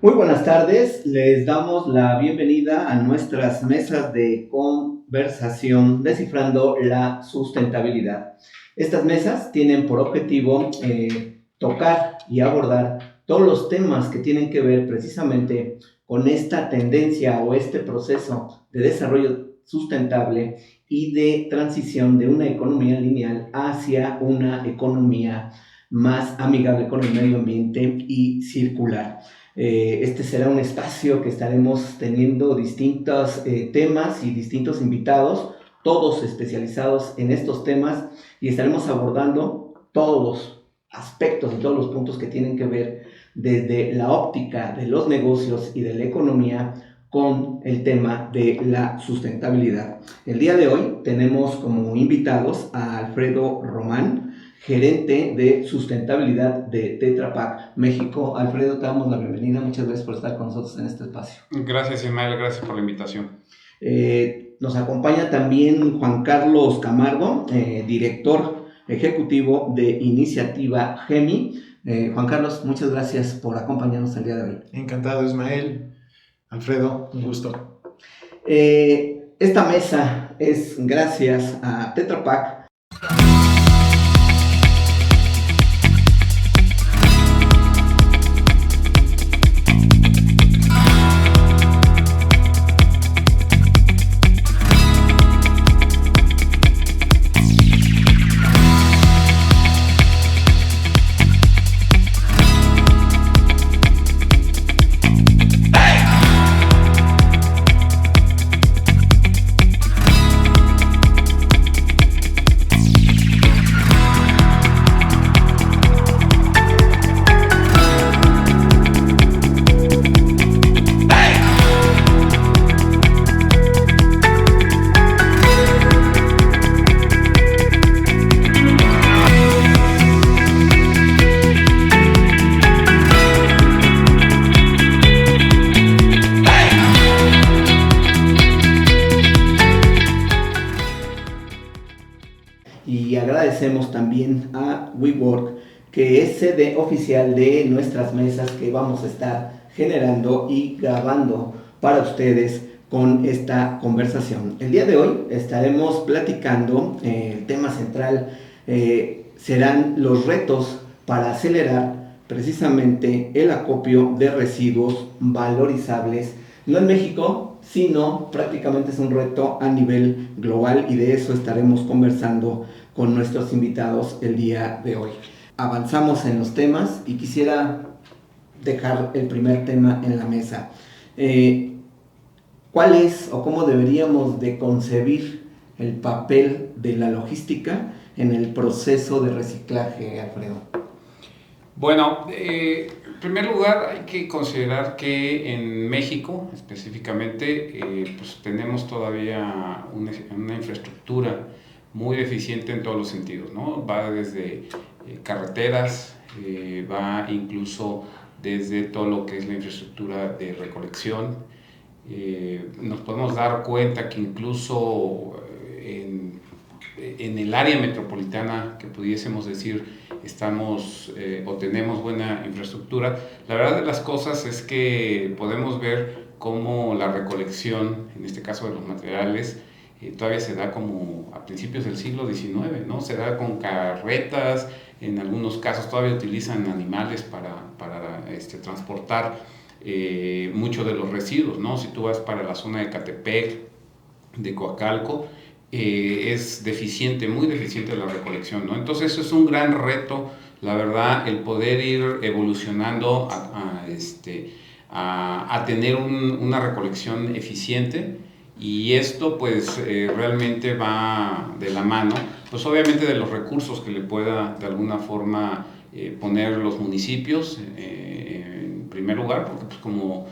Muy buenas tardes, les damos la bienvenida a nuestras mesas de conversación descifrando la sustentabilidad. Estas mesas tienen por objetivo tocar y abordar todos los temas que tienen que ver precisamente con esta tendencia o este proceso de desarrollo sustentable y de transición de una economía lineal hacia una economía más amigable con el medio ambiente y circular. Este será un espacio que estaremos teniendo distintos temas y distintos invitados, todos especializados en estos temas, y estaremos abordando todos los aspectos y todos los puntos que tienen que ver desde la óptica de los negocios y de la economía con el tema de la sustentabilidad. El día de hoy tenemos como invitados a Alfredo Román, gerente de sustentabilidad de Tetra Pak México. Alfredo, te damos la bienvenida. Muchas gracias por estar con nosotros en este espacio. Gracias, Ismael. Gracias por la invitación. Nos acompaña también Juan Carlos Camargo, director ejecutivo de Iniciativa GEMI. Juan Carlos, muchas gracias por acompañarnos el día de hoy. Encantado, Ismael. Alfredo, un gusto. Esta mesa es gracias a Tetra Pak. Y agradecemos también a WeWork, que es sede oficial de nuestras mesas que vamos a estar generando y grabando para ustedes con esta conversación. El día de hoy estaremos platicando, el tema central serán los retos para acelerar precisamente el acopio de residuos valorizables, no en México, sino prácticamente es un reto a nivel global, y de eso estaremos conversando con nuestros invitados el día de hoy. Avanzamos en los temas y quisiera dejar el primer tema en la mesa. ¿Cuál es o cómo deberíamos de concebir el papel de la logística en el proceso de reciclaje, Alfredo? Bueno, en primer lugar hay que considerar que en México específicamente pues tenemos todavía una infraestructura muy deficiente en todos los sentidos, ¿no? Va desde carreteras, va incluso desde todo lo que es la infraestructura de recolección. Nos podemos dar cuenta que incluso en el área metropolitana, que pudiésemos decir, estamos o tenemos buena infraestructura. La verdad de las cosas es que podemos ver cómo la recolección, en este caso de los materiales, todavía se da como a principios del siglo XIX, ¿no? Se da con carretas, en algunos casos todavía utilizan animales para transportar mucho de los residuos, ¿no? Si tú vas para la zona de Catepec, de Coacalco, es deficiente, muy deficiente la recolección, ¿no? Entonces eso es un gran reto, la verdad, el poder ir evolucionando a tener una recolección eficiente, y esto pues realmente va de la mano, pues obviamente de los recursos que le pueda de alguna forma poner los municipios en primer lugar, porque pues como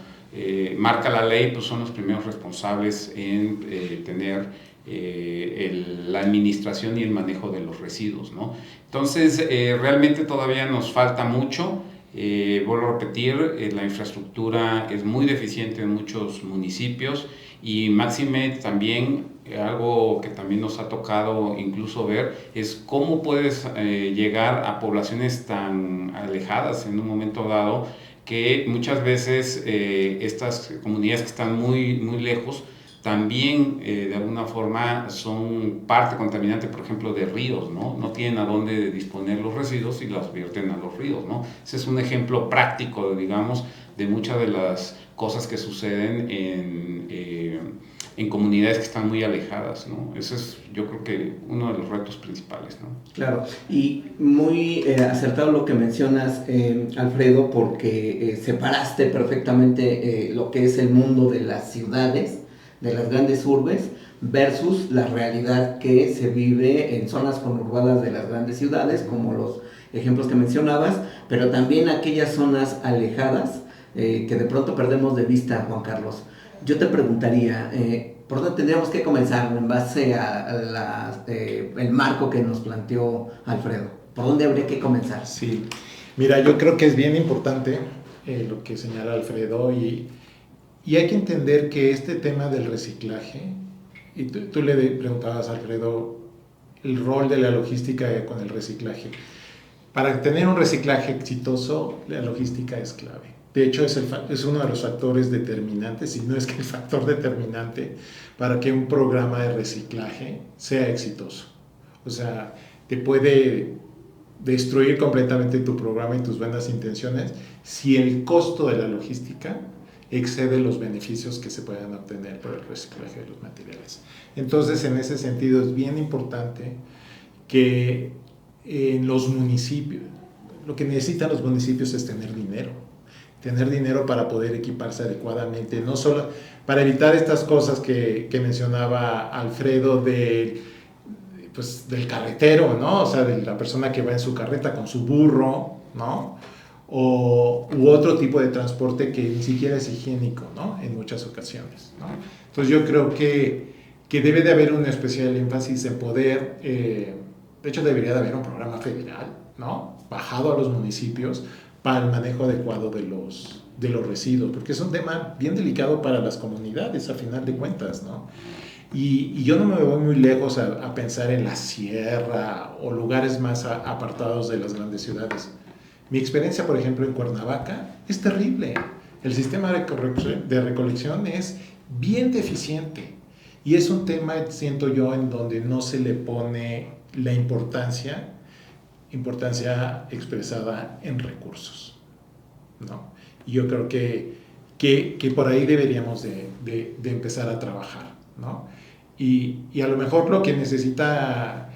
marca la ley, pues son los primeros responsables en tener la administración y el manejo de los residuos, ¿no? Entonces realmente todavía nos falta mucho. Vuelvo a repetir, la infraestructura es muy deficiente en muchos municipios, y máxime también algo que también nos ha tocado incluso ver es cómo puedes llegar a poblaciones tan alejadas en un momento dado, que muchas veces estas comunidades que están muy, muy lejos también de alguna forma son parte contaminante, por ejemplo, de ríos, ¿no? No tienen a dónde disponer los residuos y los vierten a los ríos, ¿no? Ese es un ejemplo práctico, digamos, de muchas de las cosas que suceden en comunidades que están muy alejadas, ¿no? Ese es, yo creo que uno de los retos principales, ¿no? Claro, y muy acertado lo que mencionas, Alfredo, porque separaste perfectamente lo que es el mundo de las ciudades, de las grandes urbes, versus la realidad que se vive en zonas conurbadas de las grandes ciudades, como los ejemplos que mencionabas, pero también aquellas zonas alejadas que de pronto perdemos de vista, Juan Carlos. Yo te preguntaría, ¿por dónde tendríamos que comenzar en base a el marco que nos planteó Alfredo? ¿Por dónde habría que comenzar? Sí, mira, yo creo que es bien importante lo que señala Alfredo y hay que entender que este tema del reciclaje, y tú le preguntabas a Alfredo el rol de la logística con el reciclaje. Para tener un reciclaje exitoso, la logística es clave. De hecho, es uno de los factores determinantes, si no es que el factor determinante, para que un programa de reciclaje sea exitoso. O sea, te puede destruir completamente tu programa y tus buenas intenciones si el costo de la logística excede los beneficios que se puedan obtener por el reciclaje de los materiales. Entonces, en ese sentido, es bien importante que en los municipios, lo que necesitan los municipios es tener dinero para poder equiparse adecuadamente, no solo para evitar estas cosas que mencionaba Alfredo pues, del carretero, ¿no? O sea, de la persona que va en su carreta con su burro, ¿no? U otro tipo de transporte que ni siquiera es higiénico, ¿no? En muchas ocasiones, ¿no? Entonces yo creo que debe de haber un especial énfasis en poder, de hecho debería de haber un programa federal, ¿no? Bajado a los municipios para el manejo adecuado de los residuos, porque es un tema bien delicado para las comunidades, a final de cuentas, ¿no? Y yo no me voy muy lejos a pensar en la sierra o lugares más apartados de las grandes ciudades. Mi experiencia, por ejemplo, en Cuernavaca es terrible. El sistema de recolección es bien deficiente y es un tema, siento yo, en donde no se le pone la importancia expresada en recursos, ¿no? Y yo creo que por ahí deberíamos de empezar a trabajar, ¿no? Y a lo mejor lo que necesita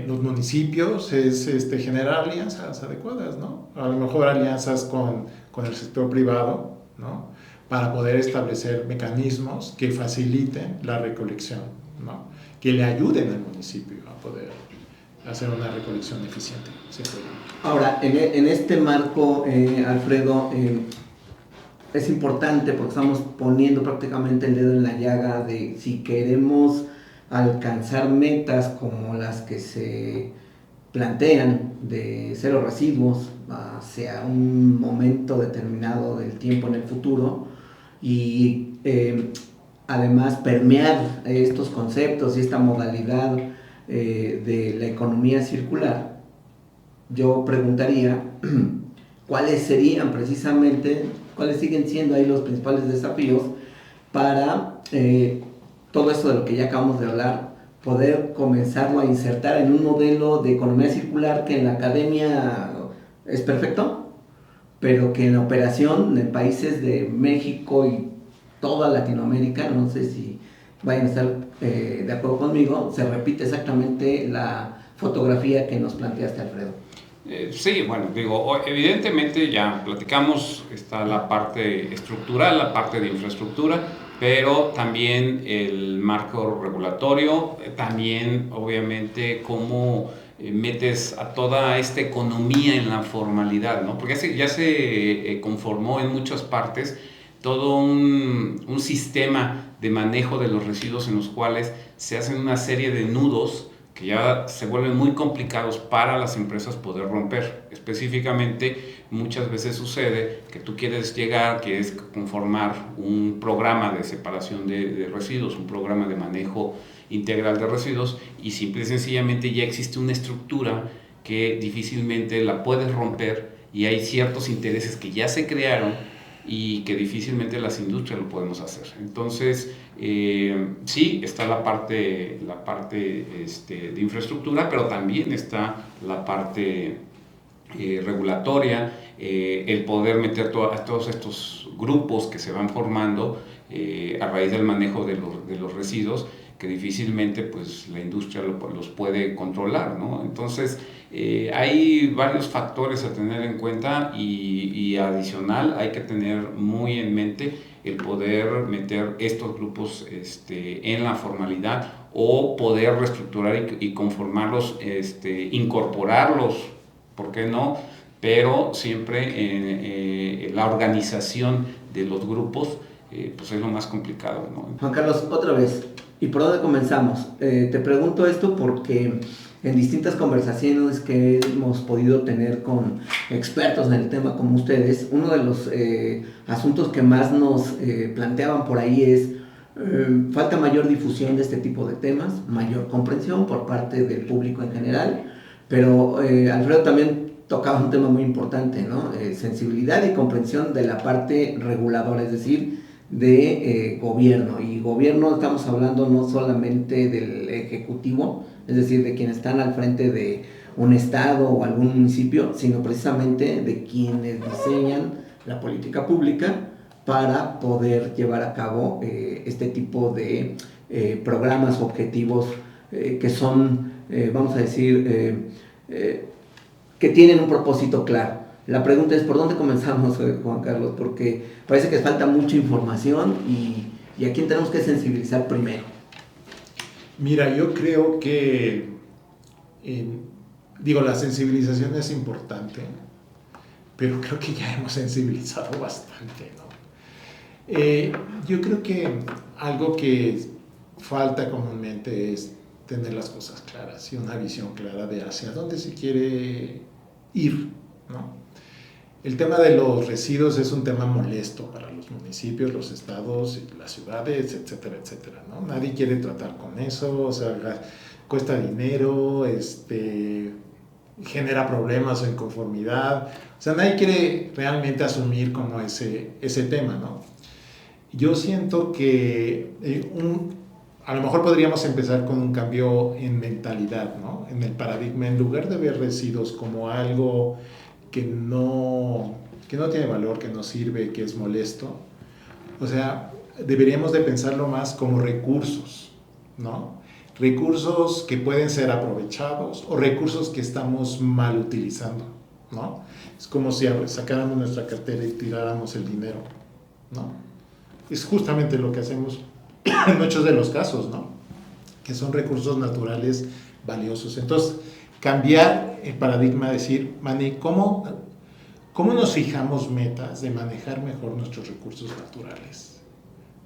los municipios es generar alianzas adecuadas, ¿no? A lo mejor alianzas con el sector privado, ¿no? Para poder establecer mecanismos que faciliten la recolección, ¿no? Que le ayuden al municipio a poder hacer una recolección eficiente, siento yo. Ahora, en este marco, Alfredo, es importante porque estamos poniendo prácticamente el dedo en la llaga de si queremos alcanzar metas como las que se plantean de cero residuos hacia un momento determinado del tiempo en el futuro y además permear estos conceptos y esta modalidad de la economía circular. Yo preguntaría cuáles siguen siendo ahí los principales desafíos para todo esto de lo que ya acabamos de hablar, poder comenzarlo a insertar en un modelo de economía circular que en la academia es perfecto, pero que en la operación en países de México y toda Latinoamérica, no sé si vayan a estar de acuerdo conmigo, se repite exactamente la fotografía que nos planteaste, Alfredo. Sí, bueno, digo, evidentemente ya platicamos, está la parte estructural, la parte de infraestructura, pero también el marco regulatorio, también obviamente cómo metes a toda esta economía en la formalidad, ¿no? Porque ya se conformó en muchas partes todo un sistema de manejo de los residuos en los cuales se hacen una serie de nudos que ya se vuelven muy complicados para las empresas poder romper. Específicamente, muchas veces sucede que tú quieres conformar un programa de separación de residuos, un programa de manejo integral de residuos, y simple y sencillamente ya existe una estructura que difícilmente la puedes romper y hay ciertos intereses que ya se crearon y que difícilmente las industrias lo podemos hacer. Entonces, sí, está la parte de infraestructura, pero también está la parte regulatoria, el poder meter a todos estos grupos que se van formando a raíz del manejo de los residuos, que difícilmente pues, la industria los puede controlar, ¿no? Entonces, hay varios factores a tener en cuenta y adicional hay que tener muy en mente el poder meter estos grupos en la formalidad o poder reestructurar y conformarlos, incorporarlos, ¿por qué no? Pero siempre la organización de los grupos pues es lo más complicado, ¿no? Juan Carlos, otra vez, ¿y por dónde comenzamos? Te pregunto esto porque en distintas conversaciones que hemos podido tener con expertos en el tema como ustedes, uno de los asuntos que más nos planteaban por ahí es falta mayor difusión de este tipo de temas, mayor comprensión por parte del público en general, pero Alfredo también tocaba un tema muy importante, ¿no? Sensibilidad y comprensión de la parte reguladora, es decir, de gobierno. Y gobierno estamos hablando no solamente del ejecutivo, es decir, de quienes están al frente de un estado o algún municipio, sino precisamente de quienes diseñan la política pública para poder llevar a cabo este tipo de programas, objetivos que son, vamos a decir, que tienen un propósito claro. La pregunta es, ¿por dónde comenzamos, Juan Carlos? Porque parece que falta mucha información y a quién tenemos que sensibilizar primero. Mira, yo creo que, la sensibilización es importante, pero creo que ya hemos sensibilizado bastante, ¿no? Yo creo que algo que falta comúnmente es tener las cosas claras y una visión clara de hacia dónde se quiere ir, ¿no? El tema de los residuos es un tema molesto para los municipios, los estados, las ciudades, etcétera, etcétera, ¿no? Nadie quiere tratar con eso, o sea, cuesta dinero, genera problemas o inconformidad, o sea, nadie quiere realmente asumir como ese tema, ¿no? Yo siento que a lo mejor podríamos empezar con un cambio en mentalidad, ¿no? En el paradigma, en lugar de ver residuos como algo que no tiene valor, que no sirve, que es molesto, o sea, deberíamos de pensarlo más como recursos, ¿no? Recursos que pueden ser aprovechados o recursos que estamos mal utilizando, ¿no? Es como si sacáramos nuestra cartera y tiráramos el dinero, ¿no? Es justamente lo que hacemos en muchos de los casos, ¿no? Que son recursos naturales valiosos. Entonces, cambiar el paradigma, decir, ¿cómo nos fijamos metas de manejar mejor nuestros recursos naturales?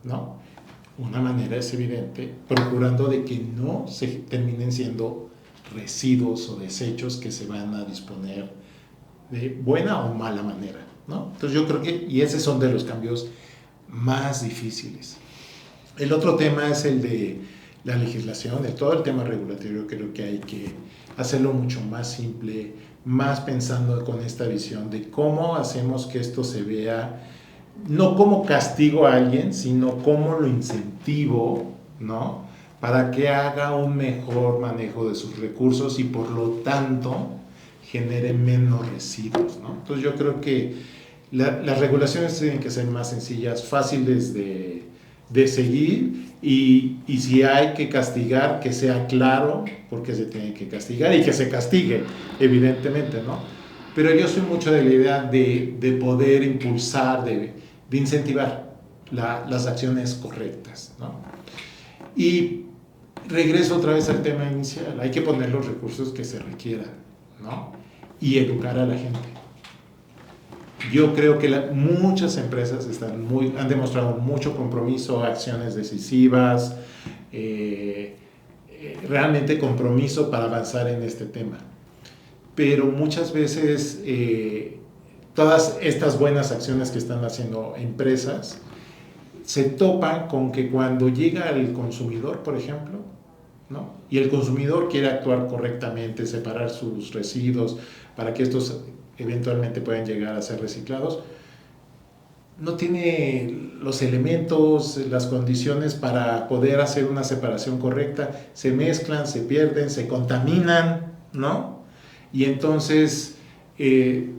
¿No? Una manera es evidente, procurando de que no se terminen siendo residuos o desechos que se van a disponer de buena o mala manera, ¿no? Entonces yo creo que, y esos son de los cambios más difíciles. El otro tema es el de la legislación, de todo el tema regulatorio. Creo que hay que hacerlo mucho más simple, más pensando con esta visión de cómo hacemos que esto se vea, no como castigo a alguien, sino como lo incentivo, ¿no? Para que haga un mejor manejo de sus recursos y por lo tanto genere menos residuos, ¿no? Entonces yo creo que las regulaciones tienen que ser más sencillas, fáciles de seguir y si hay que castigar, que sea claro por qué se tiene que castigar y que se castigue, evidentemente, ¿no? Pero yo soy mucho de la idea de poder impulsar, de incentivar las acciones correctas, ¿no? Y regreso otra vez al tema inicial, hay que poner los recursos que se requieran, ¿no? Y educar a la gente. Yo creo que muchas empresas han demostrado mucho compromiso, acciones decisivas, realmente compromiso para avanzar en este tema. Pero muchas veces todas estas buenas acciones que están haciendo empresas se topan con que cuando llega el consumidor, por ejemplo, ¿no? Y el consumidor quiere actuar correctamente, separar sus residuos para que estos eventualmente puedan llegar a ser reciclados, no tiene los elementos, las condiciones para poder hacer una separación correcta, se mezclan, se pierden, se contaminan, ¿no? Y entonces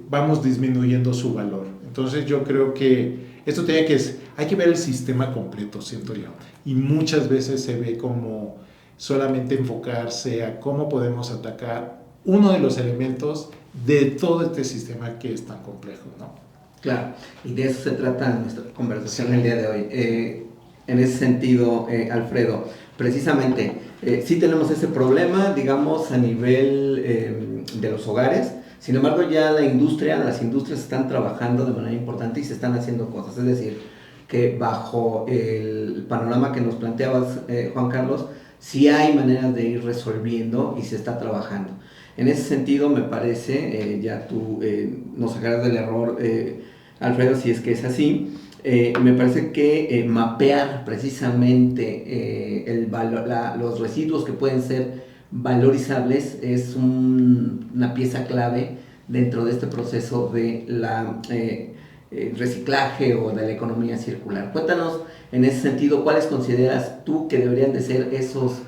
vamos disminuyendo su valor. Entonces yo creo que esto hay que ver el sistema completo, siento yo. Y muchas veces se ve como solamente enfocarse a cómo podemos atacar uno de los elementos de todo este sistema que es tan complejo, ¿no? Claro, y de eso se trata nuestra conversación el día de hoy. En ese sentido, Alfredo, precisamente, sí tenemos ese problema, digamos, a nivel de los hogares. Sin embargo, ya las industrias están trabajando de manera importante y se están haciendo cosas. Es decir, que bajo el panorama que nos planteabas, Juan Carlos, sí hay maneras de ir resolviendo y se está trabajando. En ese sentido, me parece, ya tú nos sacarás del error, Alfredo, si es que es así, me parece que mapear precisamente los residuos que pueden ser valorizables es una pieza clave dentro de este proceso de la reciclaje o de la economía circular. Cuéntanos en ese sentido, ¿cuáles consideras tú que deberían de ser esos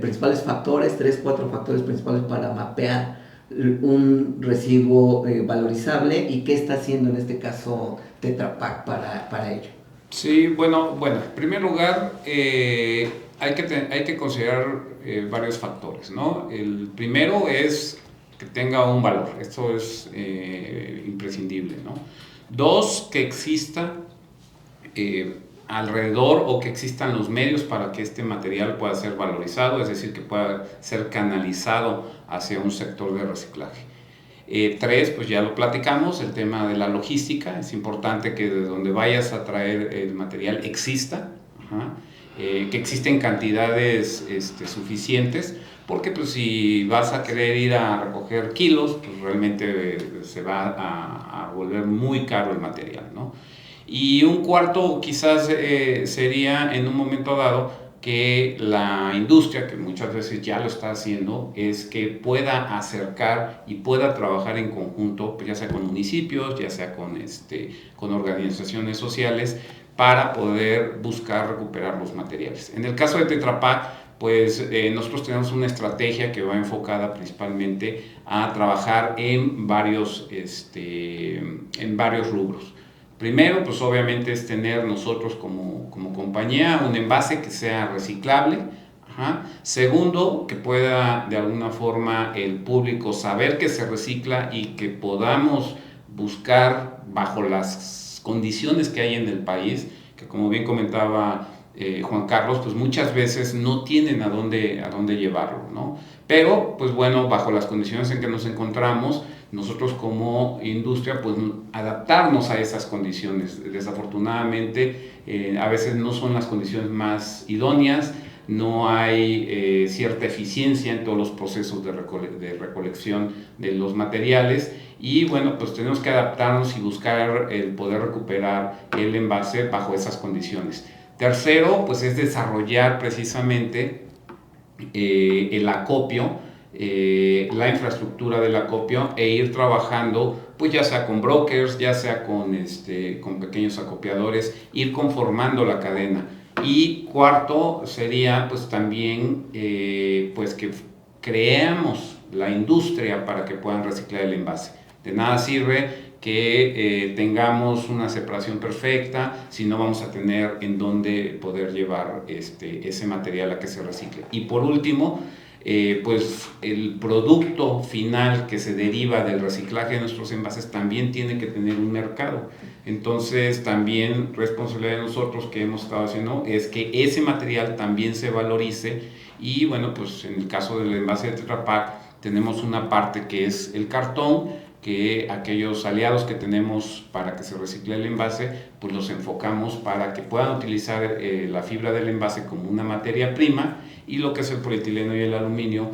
principales factores, 3-4 factores principales para mapear un residuo valorizable y qué está haciendo en este caso Tetra Pak para ello? Sí, bueno, en primer lugar hay que considerar varios factores, ¿no? El primero es que tenga un valor, esto es imprescindible, ¿no? Dos, que exista alrededor o que existan los medios para que este material pueda ser valorizado, es decir, que pueda ser canalizado hacia un sector de reciclaje. Tres, pues ya lo platicamos, el tema de la logística. Es importante que de donde vayas a traer el material exista, que existen cantidades suficientes, porque pues si vas a querer ir a recoger kilos, pues realmente se va a volver muy caro el material, ¿no? Y un cuarto quizás sería en un momento dado que la industria, que muchas veces ya lo está haciendo, es que pueda acercar y pueda trabajar en conjunto, pues ya sea con municipios, ya sea con organizaciones sociales, para poder buscar recuperar los materiales. En el caso de Tetra Pak, pues nosotros tenemos una estrategia que va enfocada principalmente a trabajar en varios rubros. Primero, pues obviamente es tener nosotros como compañía un envase que sea reciclable. Segundo, que pueda de alguna forma el público saber que se recicla y que podamos buscar bajo las condiciones que hay en el país, que como bien comentaba Juan Carlos, pues muchas veces no tienen a dónde llevarlo, ¿no? Pero, pues bueno, bajo las condiciones en que nos encontramos, nosotros como industria, pues adaptarnos a esas condiciones. Desafortunadamente, a veces no son las condiciones más idóneas, no hay cierta eficiencia en todos los procesos de recolección de los materiales y bueno, pues tenemos que adaptarnos y buscar el poder recuperar el envase bajo esas condiciones. Tercero, pues es desarrollar precisamente el acopio, la infraestructura del acopio e ir trabajando, pues ya sea con brokers, ya sea con pequeños acopiadores, ir conformando la cadena. Y cuarto sería pues también pues que creemos la industria para que puedan reciclar el envase. De nada sirve que tengamos una separación perfecta si no vamos a tener en dónde poder llevar ese material a que se recicle. Y por último, pues el producto final que se deriva del reciclaje de nuestros envases también tiene que tener un mercado. Entonces también responsabilidad de nosotros que hemos estado haciendo es que ese material también se valorice y bueno, pues en el caso del envase de Tetra Pak tenemos una parte que es el cartón, que aquellos aliados que tenemos para que se recicle el envase, pues los enfocamos para que puedan utilizar la fibra del envase como una materia prima y lo que es el polietileno y el aluminio,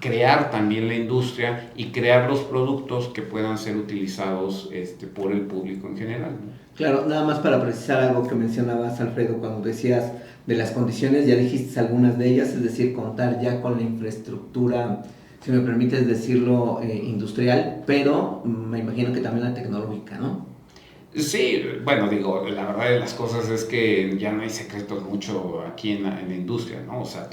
crear también la industria y crear los productos que puedan ser utilizados por el público en general, ¿no? Claro, nada más para precisar algo que mencionabas, Alfredo, cuando decías de las condiciones, ya dijiste algunas de ellas, es decir, contar ya con la infraestructura, si me permites decirlo, industrial, pero me imagino que también la tecnológica, ¿no? Sí, bueno, digo, la verdad de las cosas es que ya no hay secretos mucho aquí en la industria, ¿no? O sea,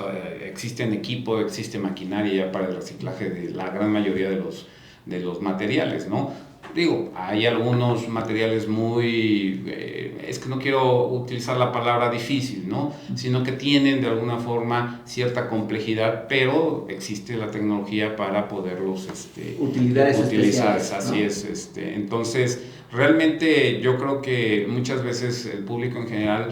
existen equipo, existe maquinaria para el reciclaje de la gran mayoría de los materiales, ¿no? Digo, hay algunos materiales muy, es que no quiero utilizar la palabra difícil, ¿no? Sino que tienen de alguna forma cierta complejidad, pero existe la tecnología para poderlos Utilidades utilizar, especiales, así ¿no? es, entonces realmente yo creo que muchas veces el público en general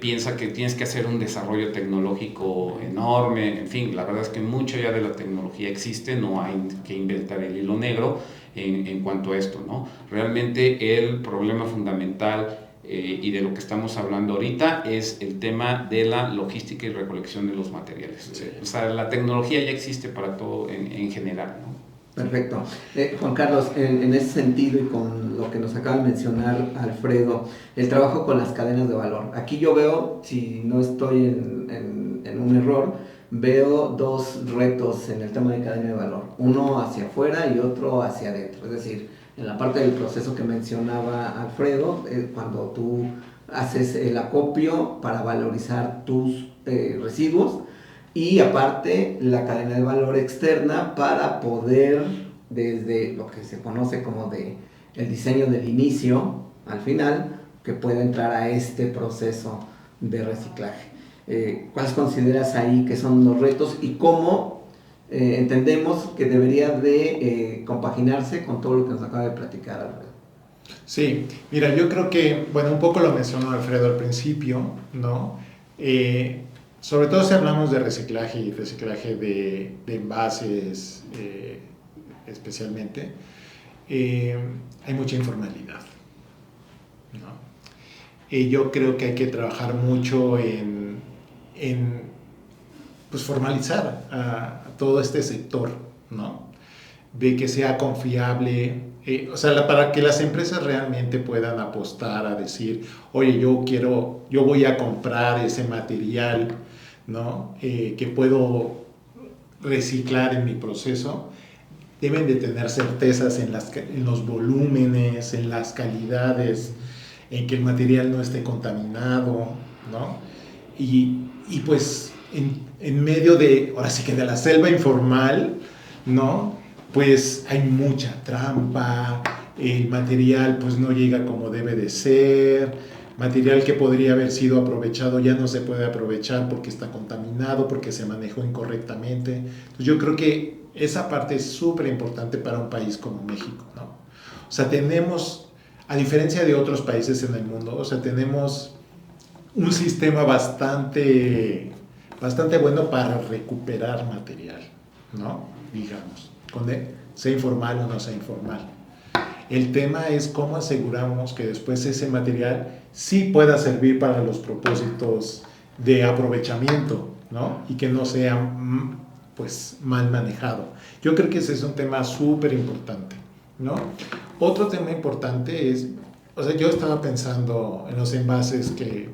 piensa que tienes que hacer un desarrollo tecnológico enorme, en fin, la verdad es que mucho ya de la tecnología existe, no hay que inventar el hilo negro en cuanto a esto, ¿no? Realmente el problema fundamental y de lo que estamos hablando ahorita es el tema de la logística y recolección de los materiales. Sí. O sea, la tecnología ya existe para todo en general, ¿no? Perfecto. Juan Carlos, en ese sentido y con lo que nos acaba de mencionar Alfredo, el trabajo con las cadenas de valor. Aquí yo veo, si no estoy en un error, veo dos retos en el tema de cadena de valor. Uno hacia afuera y otro hacia adentro. Es decir, en la parte del proceso que mencionaba Alfredo, cuando tú haces el acopio para valorizar tus residuos, y aparte la cadena de valor externa para poder, desde lo que se conoce como de el diseño del inicio al final, que pueda entrar a este proceso de reciclaje. ¿Cuáles consideras ahí que son los retos y cómo entendemos que debería de compaginarse con todo lo que nos acaba de platicar Alfredo? Sí, mira, yo creo que, bueno, un poco lo mencionó Alfredo al principio, ¿no? Sobre todo si hablamos de reciclaje y reciclaje de envases especialmente, hay mucha informalidad, ¿no? Yo creo que hay que trabajar mucho en pues, formalizar a todo este sector, ¿no? De que sea confiable, o sea, para que las empresas realmente puedan apostar a decir, oye, yo voy a comprar ese material, ¿no? Que puedo reciclar en mi proceso, deben de tener certezas en los volúmenes, en las calidades, en que el material no esté contaminado, ¿no? Y pues en medio de, ahora sí que de la selva informal, ¿no? Pues hay mucha trampa, el material pues no llega como debe de ser, material que podría haber sido aprovechado ya no se puede aprovechar porque está contaminado, porque se manejó incorrectamente. Entonces yo creo que esa parte es súper importante para un país como México, ¿no? O sea, tenemos, a diferencia de otros países en el mundo, o sea, tenemos un sistema bastante bueno para recuperar material, ¿no? Digamos, sea informal o no sea informal. El tema es cómo aseguramos que después ese material sí pueda servir para los propósitos de aprovechamiento, ¿no? Y que no sea pues mal manejado. Yo creo que ese es un tema súper importante, ¿no? Otro tema importante es, o sea, yo estaba pensando en los envases que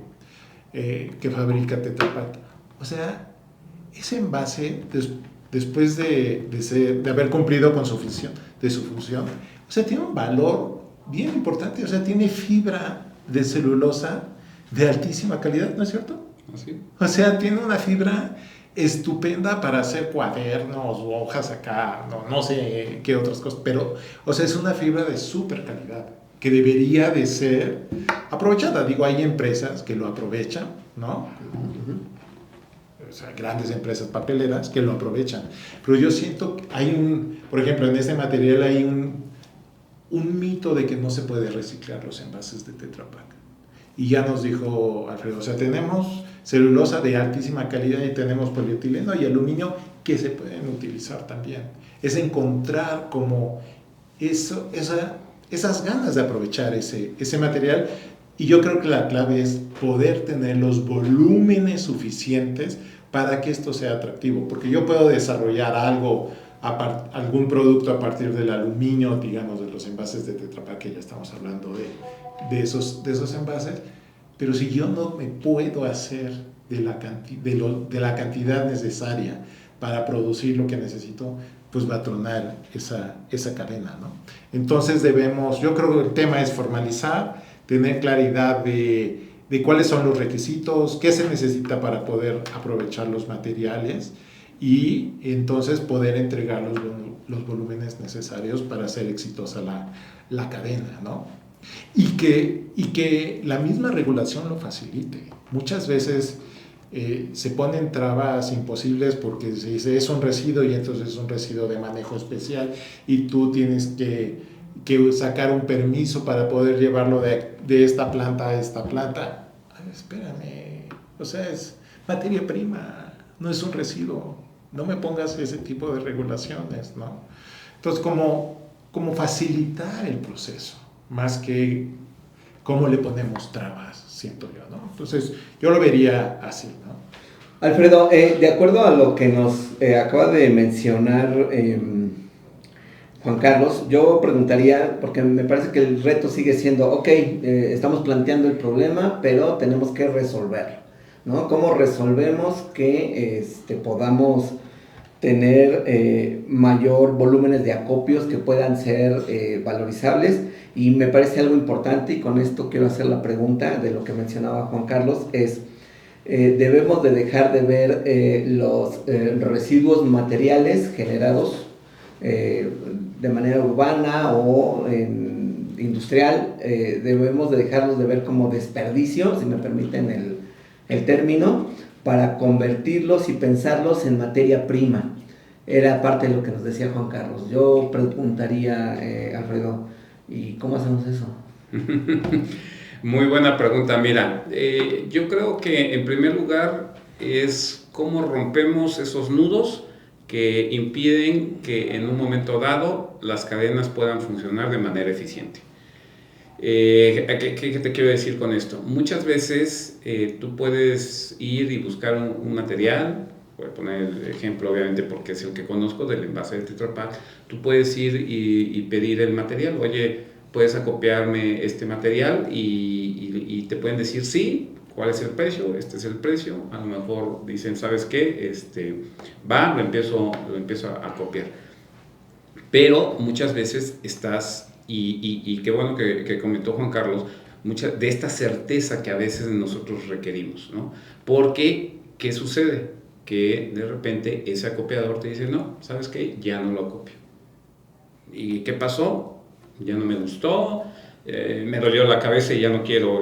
fabrica Tetra Pak. O sea, ese envase, después de haber cumplido con su función, o sea, tiene un valor bien importante. O sea, tiene fibra de celulosa de altísima calidad, ¿no es cierto? ¿Así? O sea, tiene una fibra estupenda para hacer cuadernos o hojas acá, no sé qué otras cosas, pero, o sea, es una fibra de súper calidad que debería de ser aprovechada. Digo, hay empresas que lo aprovechan, ¿no? O sea, grandes empresas papeleras que lo aprovechan. Pero yo siento que por ejemplo, en este material hay un mito de que no se puede reciclar los envases de Tetra Pak. Y ya nos dijo Alfredo, o sea, tenemos celulosa de altísima calidad y tenemos polietileno y aluminio que se pueden utilizar también. Es encontrar como esas ganas de aprovechar ese material, y yo creo que la clave es poder tener los volúmenes suficientes para que esto sea atractivo, porque yo puedo desarrollar algún producto a partir del aluminio, digamos, de los envases de Tetra Pak, que ya estamos hablando de esos envases, pero si yo no me puedo hacer de la cantidad necesaria para producir lo que necesito, pues va a tronar esa cadena, ¿no? Entonces yo creo que el tema es formalizar, tener claridad de cuáles son los requisitos, qué se necesita para poder aprovechar los materiales y entonces poder entregar los volúmenes necesarios para hacer exitosa la cadena, ¿no? Y que la misma regulación lo facilite. Muchas veces se ponen trabas imposibles porque se dice es un residuo y entonces es un residuo de manejo especial y tú tienes que sacar un permiso para poder llevarlo de esta planta a esta planta. Ay, espérame, o sea, es materia prima, no es un residuo. No me pongas ese tipo de regulaciones, ¿no? Entonces, como facilitar el proceso, más que cómo le ponemos trabas, siento yo, ¿no? Entonces, yo lo vería así, ¿no? Alfredo, de acuerdo a lo que nos acaba de mencionar Juan Carlos, yo preguntaría, porque me parece que el reto sigue siendo, ok, estamos planteando el problema, pero tenemos que resolverlo, ¿no? ¿Cómo resolvemos que podamos tener mayor volúmenes de acopios que puedan ser valorizables? Y me parece algo importante, y con esto quiero hacer la pregunta de lo que mencionaba Juan Carlos, es debemos de dejar de ver los residuos materiales generados de manera urbana o industrial, debemos de dejarlos de ver como desperdicio, si me permiten el término, para convertirlos y pensarlos en materia prima. Era parte de lo que nos decía Juan Carlos. Yo preguntaría, Alfredo, ¿y cómo hacemos eso? Muy buena pregunta. Mira, yo creo que en primer lugar es cómo rompemos esos nudos que impiden que en un momento dado las cadenas puedan funcionar de manera eficiente. ¿Qué te quiero decir con esto? Muchas veces tú puedes ir y buscar un material, voy a poner el ejemplo obviamente porque es el que conozco del envase de Tetra Pak. Tú puedes ir y pedir el material, oye, puedes acopiarme este material y te pueden decir sí, ¿cuál es el precio? Este es el precio. A lo mejor dicen, ¿sabes qué? Lo empiezo a copiar. Pero muchas veces estás, y qué bueno que comentó Juan Carlos, mucha de esta certeza que a veces nosotros requerimos, ¿no? Porque, ¿qué sucede? Que de repente ese acopiador te dice, no, ¿sabes qué? Ya no lo acopio. ¿Y qué pasó? Ya no me gustó, me dolió la cabeza y ya no quiero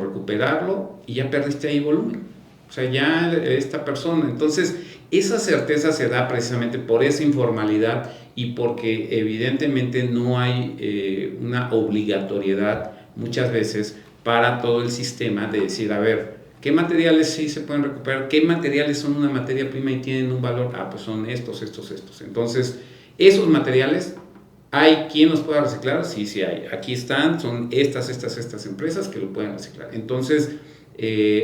recuperarlo, y ya perdiste ahí volumen. O sea, ya esta persona, entonces esa certeza se da precisamente por esa informalidad y porque evidentemente no hay una obligatoriedad muchas veces para todo el sistema de decir, a ver, ¿qué materiales sí se pueden recuperar? ¿Qué materiales son una materia prima y tienen un valor? Ah, pues son estos. Entonces, esos materiales, ¿hay quien los pueda reciclar? Sí hay. Aquí están, son estas empresas que lo pueden reciclar. Entonces,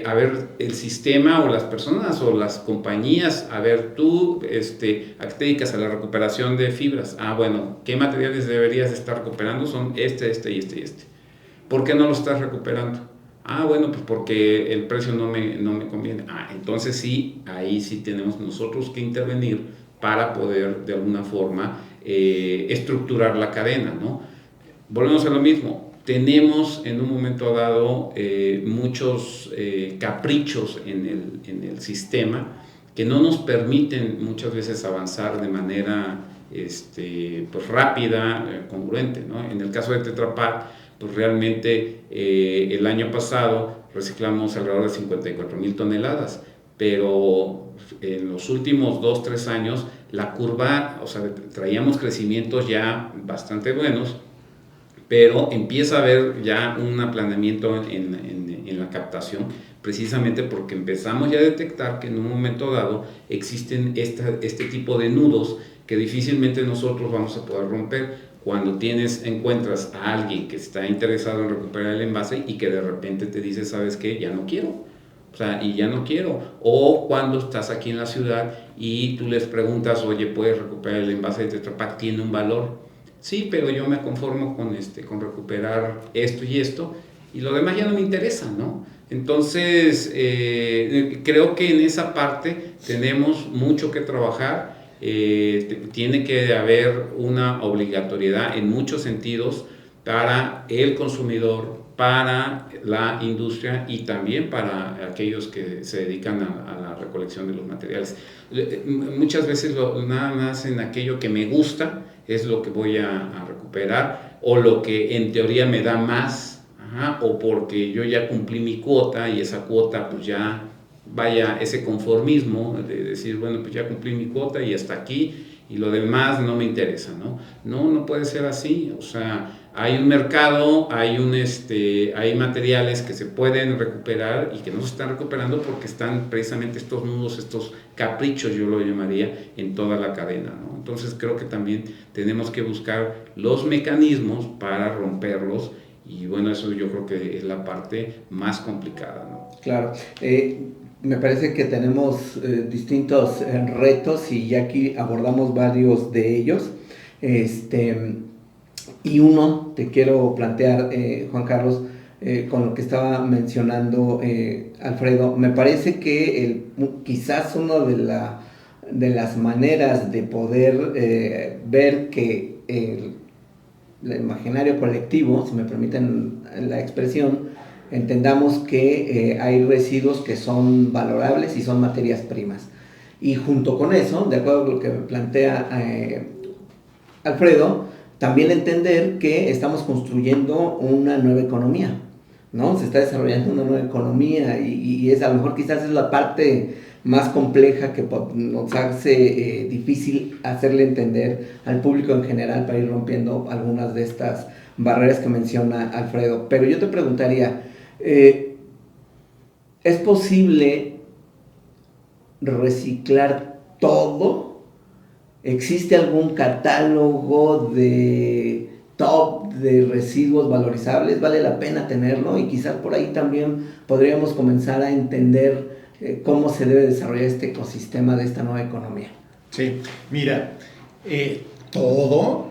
a ver, el sistema o las personas o las compañías, a ver, tú, ¿a qué te dedicas? A la recuperación de fibras. Ah, bueno, ¿qué materiales deberías estar recuperando? Son este y este. ¿Por qué no lo estás recuperando? Ah, bueno, pues porque el precio no me conviene. Ah, entonces sí, ahí sí tenemos nosotros que intervenir para poder de alguna forma estructurar la cadena, ¿no? Volvemos a lo mismo. Tenemos en un momento dado muchos caprichos en el sistema que no nos permiten muchas veces avanzar de manera pues rápida, congruente, ¿no? En el caso de Tetra Pak, pues realmente el año pasado reciclamos alrededor de 54,000 toneladas, pero en los últimos 2-3 años la curva, o sea, traíamos crecimientos ya bastante buenos, pero empieza a haber ya un aplanamiento en la captación, precisamente porque empezamos ya a detectar que en un momento dado existen este tipo de nudos que difícilmente nosotros vamos a poder romper cuando encuentras a alguien que está interesado en recuperar el envase y que de repente te dice, ¿sabes qué? Ya no quiero. O sea, y ya no quiero. O cuando estás aquí en la ciudad y tú les preguntas, oye, ¿puedes recuperar el envase de Tetra Pak? ¿Tiene un valor? sí, pero yo me conformo con recuperar esto y esto, y lo demás ya no me interesa, ¿no? Entonces, creo que en esa parte tenemos mucho que trabajar. Tiene que haber una obligatoriedad en muchos sentidos para el consumidor, para la industria y también para aquellos que se dedican a la recolección de los materiales. Muchas veces nada más en aquello que me gusta es lo que voy a recuperar, o lo que en teoría me da más, o porque yo ya cumplí mi cuota y esa cuota pues ya, vaya, ese conformismo de decir, bueno, pues ya cumplí mi cuota y hasta aquí, y lo demás no me interesa, ¿no? No puede ser así. O sea, hay un mercado, hay materiales que se pueden recuperar y que no se están recuperando porque están precisamente estos nudos, estos caprichos, yo lo llamaría, en toda la cadena, ¿no? Entonces creo que también tenemos que buscar los mecanismos para romperlos, y bueno, eso yo creo que es la parte más complicada, ¿no? Claro. Me parece que tenemos distintos retos y ya aquí abordamos varios de ellos. Y uno te quiero plantear, Juan Carlos, con lo que estaba mencionando Alfredo. Me parece que quizás una de las maneras de poder ver que el imaginario colectivo, si me permiten la expresión, entendamos que hay residuos que son valorables y son materias primas. Y junto con eso, de acuerdo con lo que plantea Alfredo, también entender que estamos construyendo una nueva economía, ¿no? Se está desarrollando una nueva economía y es, a lo mejor quizás es la parte más compleja que nos hace difícil hacerle entender al público en general para ir rompiendo algunas de estas barreras que menciona Alfredo. Pero yo te preguntaría, ¿es posible reciclar todo? ¿Existe algún catálogo de top de residuos valorizables? ¿Vale la pena tenerlo? Y quizás por ahí también podríamos comenzar a entender cómo se debe desarrollar este ecosistema de esta nueva economía. Sí, mira, todo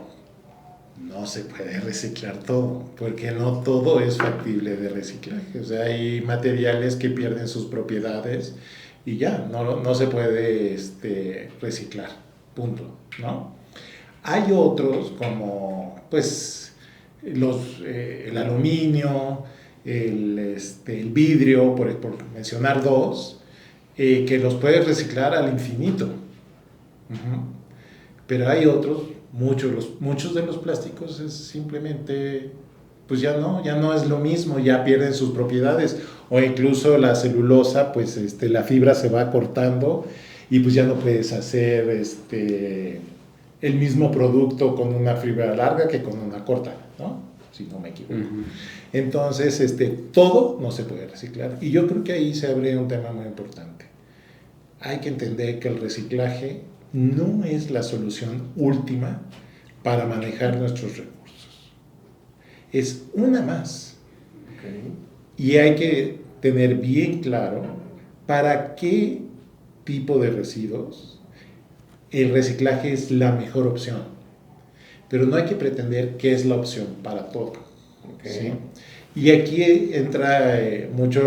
no se puede reciclar todo, porque no todo es factible de reciclaje. O sea, hay materiales que pierden sus propiedades y ya, no se puede reciclar, punto, ¿no? Hay otros como, pues, el aluminio, el vidrio, por mencionar dos, que los puedes reciclar al infinito. Uh-huh. Pero hay otros, muchos de los plásticos es simplemente, pues ya no es lo mismo, ya pierden sus propiedades, o incluso la celulosa, pues la fibra se va cortando y pues ya no puedes hacer el mismo producto con una fibra larga que con una corta, ¿no? Si no me equivoco. Uh-huh. Entonces, todo no se puede reciclar. Y yo creo que ahí se abre un tema muy importante. Hay que entender que el reciclaje no es la solución última para manejar nuestros recursos. Es una más. Okay. Y hay que tener bien claro para qué tipo de residuos el reciclaje es la mejor opción. Pero no hay que pretender que es la opción para todo. Okay. ¿Sí? Y aquí entra mucho,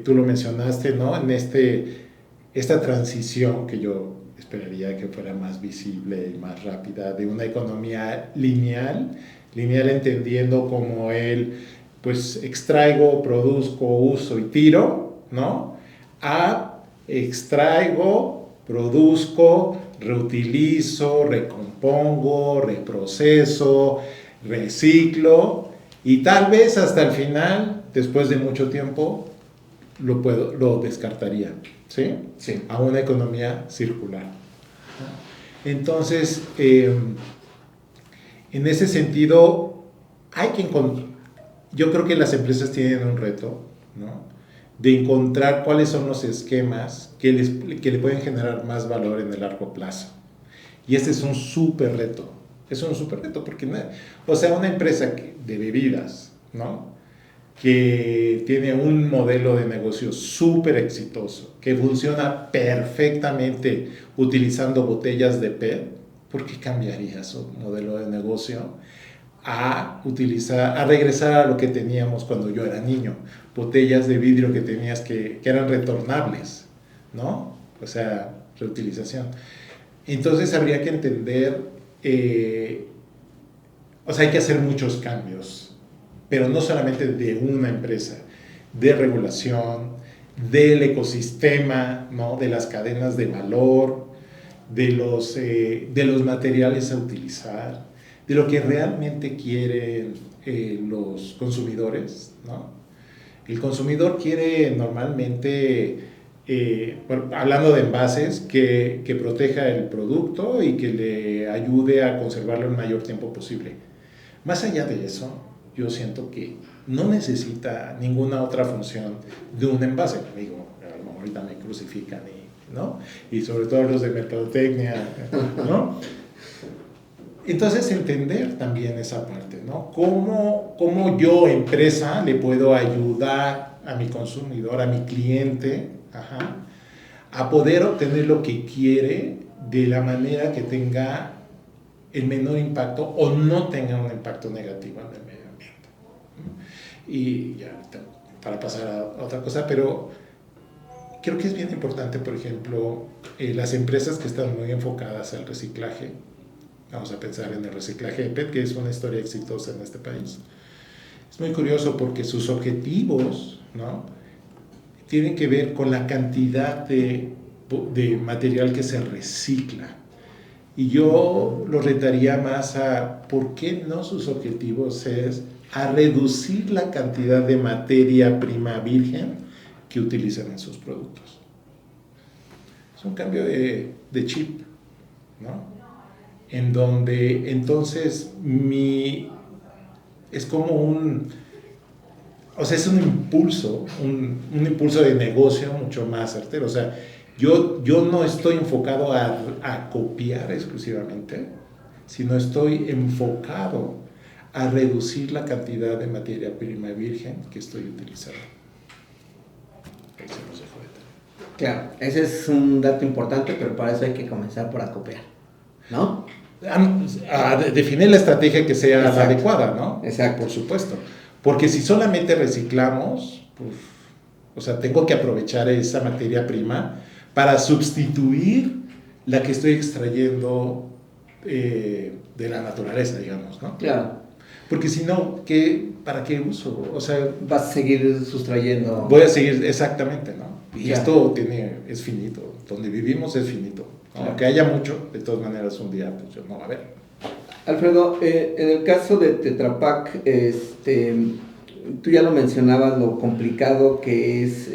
tú lo mencionaste, ¿no? En esta transición que yo esperaría que fuera más visible y más rápida, de una economía lineal entendiendo como pues extraigo, produzco, uso y tiro, ¿no? A extraigo, produzco, reutilizo, recompongo, reproceso, reciclo, y tal vez hasta el final, después de mucho tiempo, lo descartaría, ¿sí? Sí. A una economía circular. Entonces, en ese sentido, yo creo que las empresas tienen un reto, ¿no? De encontrar cuáles son los esquemas que le pueden generar más valor en el largo plazo. Y este es un súper reto. Es un súper reto porque, o sea, una empresa de bebidas, ¿no? Que tiene un modelo de negocio súper exitoso, que funciona perfectamente utilizando botellas de PET, ¿por qué cambiarías su modelo de negocio a regresar a lo que teníamos cuando yo era niño? Botellas de vidrio que tenías que eran retornables, ¿no? O sea, reutilización. Entonces habría que entender, o sea, hay que hacer muchos cambios, pero no solamente de una empresa, de regulación, del ecosistema, ¿no? De las cadenas de valor, de los materiales a utilizar, de lo que realmente quieren los consumidores, ¿no? El consumidor quiere normalmente, hablando de envases, que proteja el producto y que le ayude a conservarlo el mayor tiempo posible. Más allá de eso, yo siento que no necesita ninguna otra función de un envase. Digo, a lo mejor ahorita me crucifican, ¿no? Y sobre todo los de mercadotecnia, ¿no? Entonces, entender también esa parte, ¿no? ¿Cómo yo, empresa, le puedo ayudar a mi consumidor, a mi cliente, a poder obtener lo que quiere de la manera que tenga el menor impacto o no tenga un impacto negativo en el medio ambiente? Y ya, para pasar a otra cosa, pero creo que es bien importante, por ejemplo, las empresas que están muy enfocadas al reciclaje. Vamos a pensar en el reciclaje de PET, que es una historia exitosa en este país. Es muy curioso porque sus objetivos, ¿no?, tienen que ver con la cantidad de material que se recicla. Y yo lo retaría más a, ¿por qué no sus objetivos es a reducir la cantidad de materia prima virgen que utilizan en sus productos? Es un cambio de chip, ¿no? En donde entonces es como es un impulso, un impulso de negocio mucho más certero. O sea, yo no estoy enfocado a copiar exclusivamente, sino estoy enfocado a reducir la cantidad de materia prima virgen que estoy utilizando. Claro, ese es un dato importante, pero para eso hay que comenzar por acopiar, ¿no? A definir la estrategia que sea la adecuada, ¿no? Exacto. Por supuesto. Porque si solamente reciclamos, pues, o sea, tengo que aprovechar esa materia prima para sustituir la que estoy extrayendo de la naturaleza, digamos, ¿no? Claro. Porque si no, ¿para qué uso? O sea, vas a seguir sustrayendo. Voy a seguir, exactamente, ¿no? Y ya. Esto es finito. Donde vivimos es finito. Claro. Aunque haya mucho, de todas maneras un día pues no va a haber. Alfredo, en el caso de Tetra Pak, tú ya lo mencionabas, lo complicado que es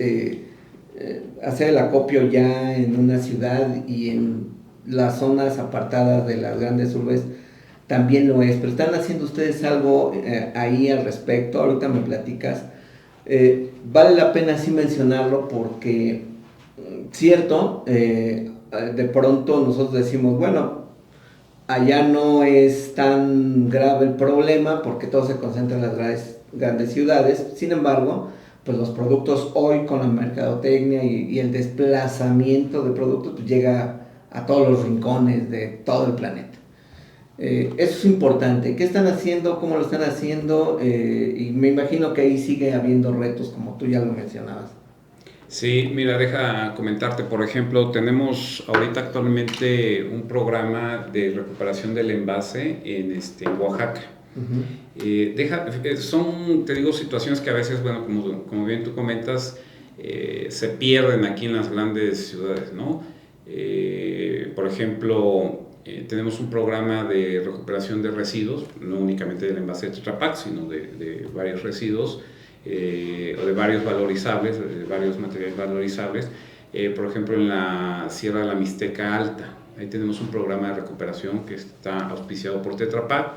hacer el acopio ya en una ciudad y en las zonas apartadas de las grandes urbes también lo es, pero están haciendo ustedes algo ahí al respecto. Ahorita me platicas. Vale la pena sí mencionarlo porque, cierto, de pronto nosotros decimos, bueno, allá no es tan grave el problema porque todo se concentra en las grandes ciudades. Sin embargo, pues los productos hoy con la mercadotecnia y el desplazamiento de productos pues llega a todos los rincones de todo el planeta. Eso es importante. ¿Qué están haciendo? ¿Cómo lo están haciendo? Y me imagino que ahí sigue habiendo retos, como tú ya lo mencionabas. Sí, mira, deja comentarte, por ejemplo, tenemos ahorita actualmente un programa de recuperación del envase en Oaxaca. Son, te digo, situaciones que a veces, bueno, como bien tú comentas, se pierden aquí en las grandes ciudades, ¿no? Por ejemplo, tenemos un programa de recuperación de residuos, no únicamente del envase de Tetra Pak, sino de varios residuos, o de varios valorizables, de varios materiales valorizables. Por ejemplo, en la Sierra de la Mixteca Alta, ahí tenemos un programa de recuperación que está auspiciado por Tetra Pak,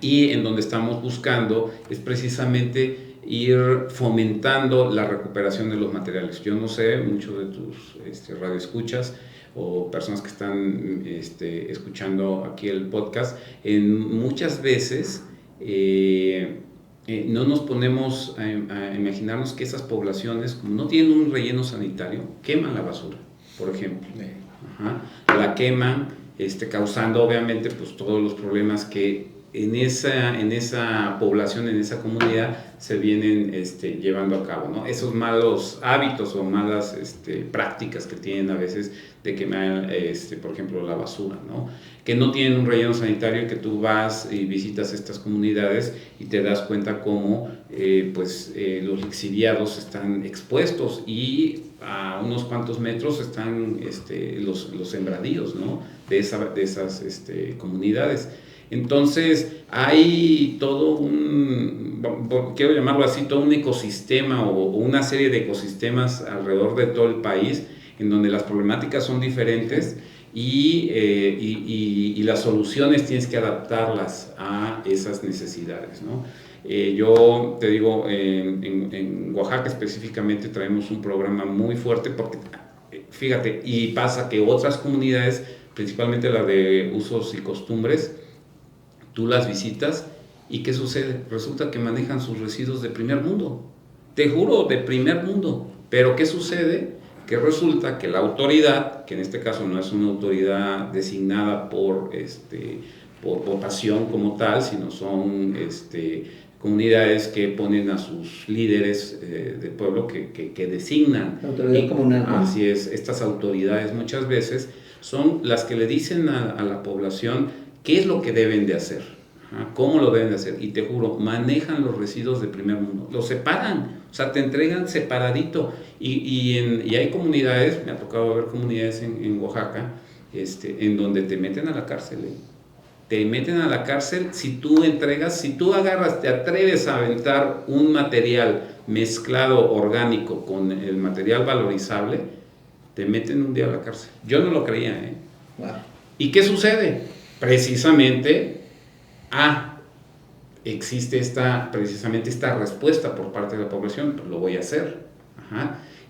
y en donde estamos buscando es precisamente ir fomentando la recuperación de los materiales. Yo no sé, muchos de tus radioescuchas o personas que están escuchando aquí el podcast, muchas veces no nos ponemos a imaginarnos que esas poblaciones, como no tienen un relleno sanitario, queman la basura, por ejemplo. La queman causando obviamente pues todos los problemas que en esa población, en esa comunidad se vienen llevando a cabo, ¿no? Esos malos hábitos o malas prácticas que tienen a veces de quemar, por ejemplo, la basura, ¿no? Que no tienen un relleno sanitario, que tú vas y visitas estas comunidades y te das cuenta cómo los lixiviados están expuestos y a unos cuantos metros están los sembradíos, ¿no? de esas comunidades. Entonces hay todo quiero llamarlo así, todo un ecosistema o una serie de ecosistemas alrededor de todo el país en donde las problemáticas son diferentes y las soluciones tienes que adaptarlas a esas necesidades, ¿no? Yo te digo, en Oaxaca específicamente traemos un programa muy fuerte porque, fíjate, y pasa que otras comunidades, principalmente la de usos y costumbres, tú las visitas y ¿qué sucede? Resulta que manejan sus residuos de primer mundo, te juro, de primer mundo. Pero ¿qué sucede? Que resulta que la autoridad, que en este caso no es una autoridad designada por votación como tal, sino son comunidades que ponen a sus líderes del pueblo que designan. La autoridad comunal, ¿no? Así es, estas autoridades muchas veces son las que le dicen a la población qué es lo que deben de hacer, cómo lo deben de hacer, y te juro, manejan los residuos de primer mundo, los separan, o sea, te entregan separadito, y hay comunidades, me ha tocado ver comunidades en Oaxaca, en donde te meten a la cárcel, te meten a la cárcel si tú entregas, si tú agarras, te atreves a aventar un material mezclado orgánico con el material valorizable, te meten un día a la cárcel. Yo no lo creía, Wow. ¿Y qué sucede? Precisamente, existe precisamente esta respuesta por parte de la población, pues lo voy a hacer.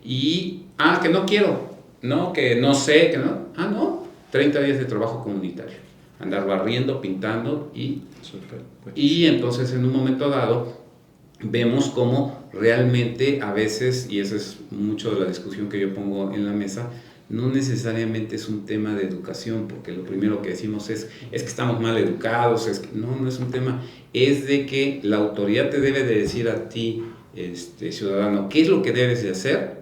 Y, que no quiero, no, que no sé, que no, no, 30 días de trabajo comunitario, andar barriendo, pintando y entonces en un momento dado vemos cómo realmente a veces, y esa es mucho de la discusión que yo pongo en la mesa, no necesariamente es un tema de educación, porque lo primero que decimos es que estamos mal educados, no es un tema, es de que la autoridad te debe de decir a ti, ciudadano, qué es lo que debes de hacer.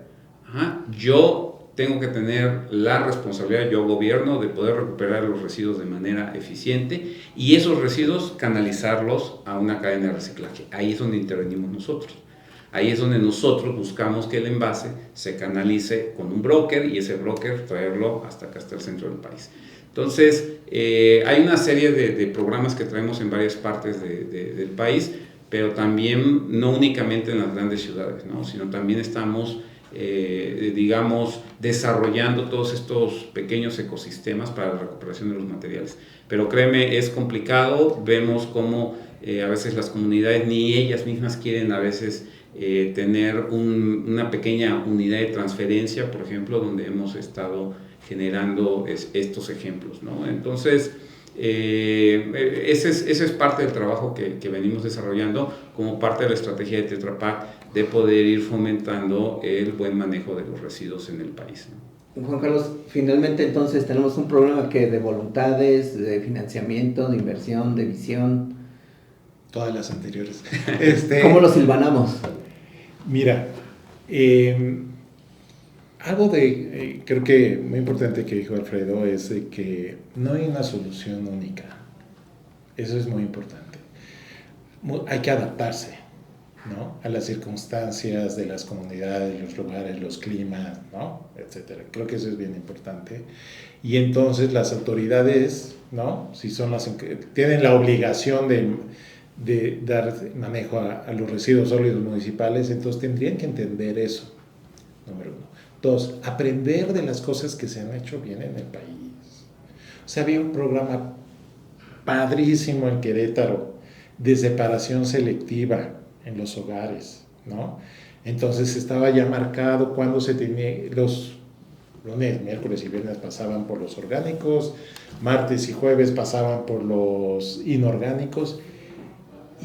Yo tengo que tener la responsabilidad, yo gobierno, de poder recuperar los residuos de manera eficiente y esos residuos canalizarlos a una cadena de reciclaje. Ahí es donde intervenimos nosotros. Ahí es donde nosotros buscamos que el envase se canalice con un broker y ese broker traerlo hasta acá, hasta el centro del país. Entonces, hay una serie de programas que traemos en varias partes del país, pero también no únicamente en las grandes ciudades, ¿no? Sino también estamos, desarrollando todos estos pequeños ecosistemas para la recuperación de los materiales. Pero créeme, es complicado, vemos cómo a veces las comunidades ni ellas mismas quieren a veces tener una pequeña unidad de transferencia, por ejemplo, donde hemos estado generando estos ejemplos, ¿no? Entonces, ese es parte del trabajo que venimos desarrollando como parte de la estrategia de Tetra Pak, de poder ir fomentando el buen manejo de los residuos en el país, ¿no? Juan Carlos, finalmente entonces tenemos un problema que de voluntades, de financiamiento, de inversión, de visión. Todas las anteriores. ¿Cómo lo silvanamos? Mira, algo creo que muy importante que dijo Alfredo es de que no hay una solución única. Eso es muy importante. Hay que adaptarse, ¿no? A las circunstancias de las comunidades, los lugares, los climas, ¿no? Etcétera. Creo que eso es bien importante. Y entonces las autoridades, ¿no? Si son tienen la obligación de dar manejo a los residuos sólidos municipales, entonces tendrían que entender eso, número uno. Dos, aprender de las cosas que se han hecho bien en el país. O sea, había un programa padrísimo en Querétaro de separación selectiva en los hogares, ¿no? Entonces estaba ya marcado cuando se tenía, los lunes, miércoles y viernes pasaban por los orgánicos, martes y jueves pasaban por los inorgánicos,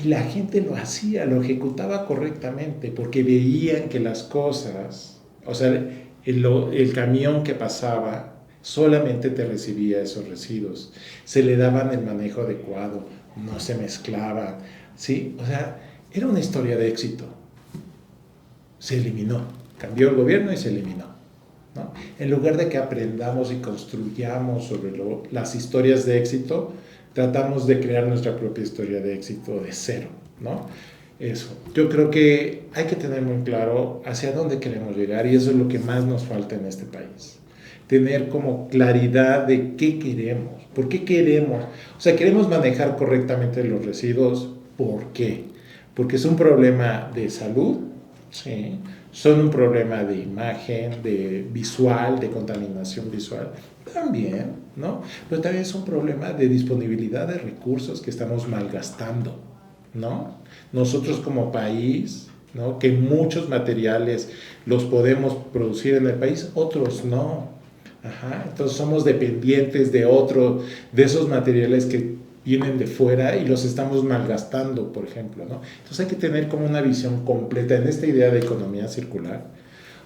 y la gente lo hacía, lo ejecutaba correctamente, porque veían que las cosas, o sea, el camión que pasaba solamente te recibía esos residuos, se le daban el manejo adecuado, no se mezclaban, ¿sí? O sea, era una historia de éxito. Se eliminó, cambió el gobierno y se eliminó, ¿no? En lugar de que aprendamos y construyamos sobre las historias de éxito, tratamos de crear nuestra propia historia de éxito de cero, ¿no? Eso. Yo creo que hay que tener muy claro hacia dónde queremos llegar y eso es lo que más nos falta en este país. Tener como claridad de qué queremos, por qué queremos. O sea, queremos manejar correctamente los residuos. ¿Por qué? Porque es un problema de salud, ¿sí? Son un problema de imagen, de visual, de contaminación visual, también, ¿no? Pero también es un problema de disponibilidad de recursos que estamos malgastando, ¿no? Nosotros como país, ¿no? Que muchos materiales los podemos producir en el país, otros no. Ajá. Entonces somos dependientes de esos materiales que vienen de fuera y los estamos malgastando, por ejemplo, ¿no? Entonces hay que tener como una visión completa en esta idea de economía circular.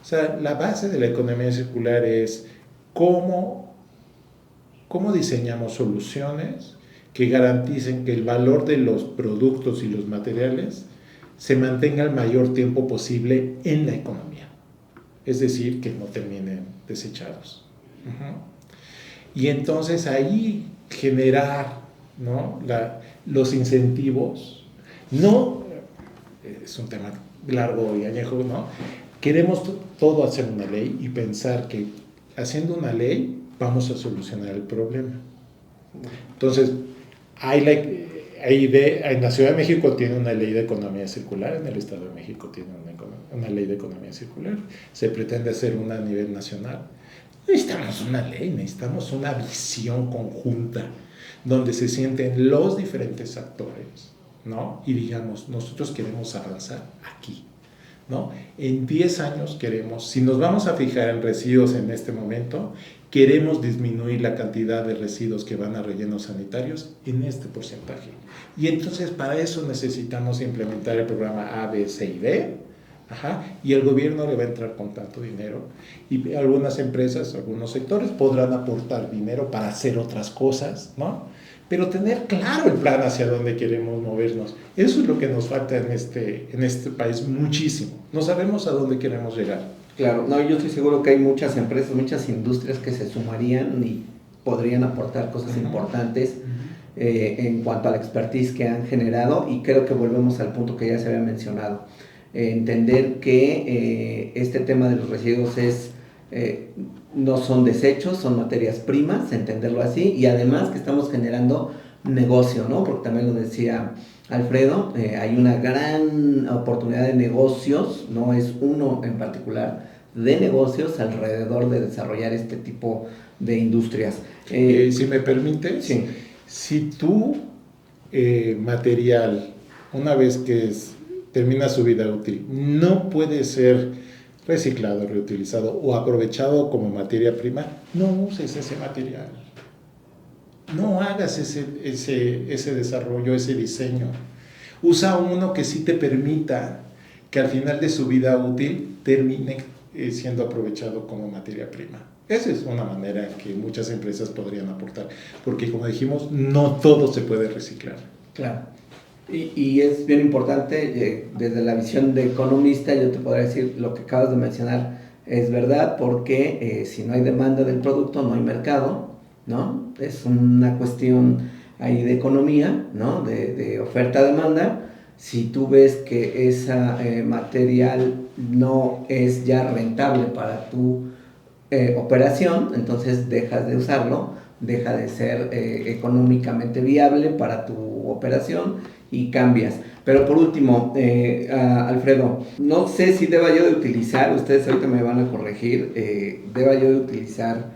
O sea, la base de la economía circular es cómo diseñamos soluciones que garanticen que el valor de los productos y los materiales se mantenga el mayor tiempo posible en la economía. Es decir, que no terminen desechados. Y entonces ahí generar, ¿no? Los incentivos, no, es un tema largo y añejo, ¿no? Queremos todo hacer una ley y pensar que haciendo una ley vamos a solucionar el problema. Entonces, en la Ciudad de México tiene una ley de economía circular, en el Estado de México tiene una ley de economía circular, se pretende hacer una a nivel nacional. Necesitamos una ley, necesitamos una visión conjunta donde se sienten los diferentes actores, ¿no? Y digamos, nosotros queremos avanzar aquí, ¿no? En 10 años queremos, si nos vamos a fijar en residuos en este momento, queremos disminuir la cantidad de residuos que van a rellenos sanitarios en este porcentaje. Y entonces para eso necesitamos implementar el programa A, B, C y D. Ajá, y el gobierno le va a entrar con tanto dinero y algunas empresas, algunos sectores podrán aportar dinero para hacer otras cosas, ¿no? Pero tener claro el plan hacia dónde queremos movernos, eso es lo que nos falta en este país muchísimo, no sabemos a dónde queremos llegar. Claro, no, yo estoy seguro que hay muchas empresas, muchas industrias que se sumarían y podrían aportar cosas importantes en cuanto a la expertise que han generado, y creo que volvemos al punto que ya se había mencionado. Entender que este tema de los residuos no son desechos, son materias primas, entenderlo así, y además que estamos generando negocio, ¿no? Porque también lo decía Alfredo, hay una gran oportunidad de negocios, no es uno en particular, de negocios alrededor de desarrollar este tipo de industrias. Si me permites, sí. Si tu material, una vez que termina su vida útil, no puede ser reciclado, reutilizado o aprovechado como materia prima, no uses ese material. No hagas ese desarrollo, ese diseño. Usa uno que sí te permita que al final de su vida útil termine siendo aprovechado como materia prima. Esa es una manera en que muchas empresas podrían aportar, porque como dijimos, no todo se puede reciclar. Claro. Y es bien importante, desde la visión de economista, yo te podría decir, lo que acabas de mencionar es verdad, porque si no hay demanda del producto, no hay mercado, ¿no? Es una cuestión ahí de economía, ¿no? De oferta-demanda. Si tú ves que ese material no es ya rentable para tu operación, entonces dejas de usarlo, deja de ser económicamente viable para tu operación y cambias. Pero por último, Alfredo, no sé si deba yo de utilizar, ustedes ahorita me van a corregir, deba yo de utilizar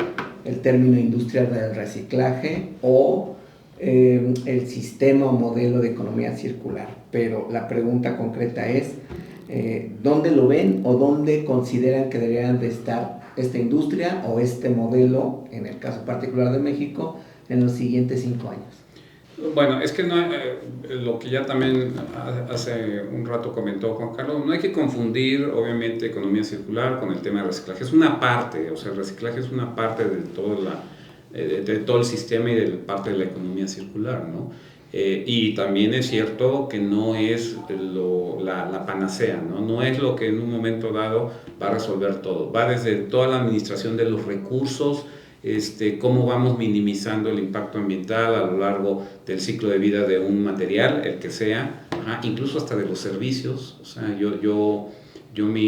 el término industria del reciclaje o el sistema o modelo de economía circular. Pero la pregunta concreta es, ¿dónde lo ven o dónde consideran que deberían de estar esta industria o este modelo, en el caso particular de México, en los siguientes 5 años? Bueno, es que no, lo que ya también hace un rato comentó Juan Carlos, no hay que confundir obviamente economía circular con el tema de reciclaje. Es una parte, o sea, el reciclaje es una parte de todo el sistema y de parte de la economía circular, ¿no? Y también es cierto que no es la panacea, ¿no? No es lo que en un momento dado va a resolver todo. Va desde toda la administración de los recursos, cómo vamos minimizando el impacto ambiental a lo largo del ciclo de vida de un material, el que sea, incluso hasta de los servicios. O sea, yo me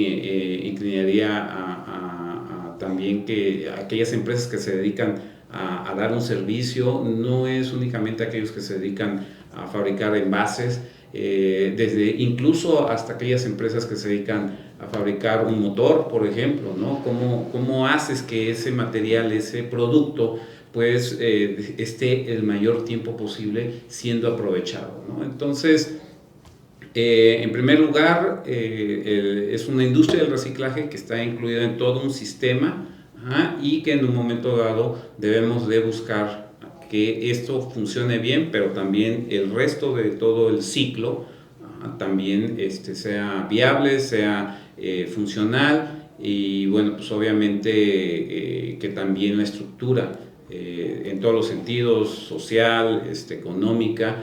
inclinaría a también que aquellas empresas que se dedican a dar un servicio, no es únicamente aquellos que se dedican a fabricar envases, desde incluso hasta aquellas empresas que se dedican a fabricar un motor, por ejemplo, ¿no? ¿Cómo haces que ese material, ese producto, pues esté el mayor tiempo posible siendo aprovechado, ¿no? Entonces, en primer lugar, es una industria del reciclaje que está incluida en todo un sistema, y que en un momento dado debemos de buscar que esto funcione bien, pero también el resto de todo el ciclo también sea viable, sea funcional, y bueno, pues obviamente que también la estructura en todos los sentidos, social, económica,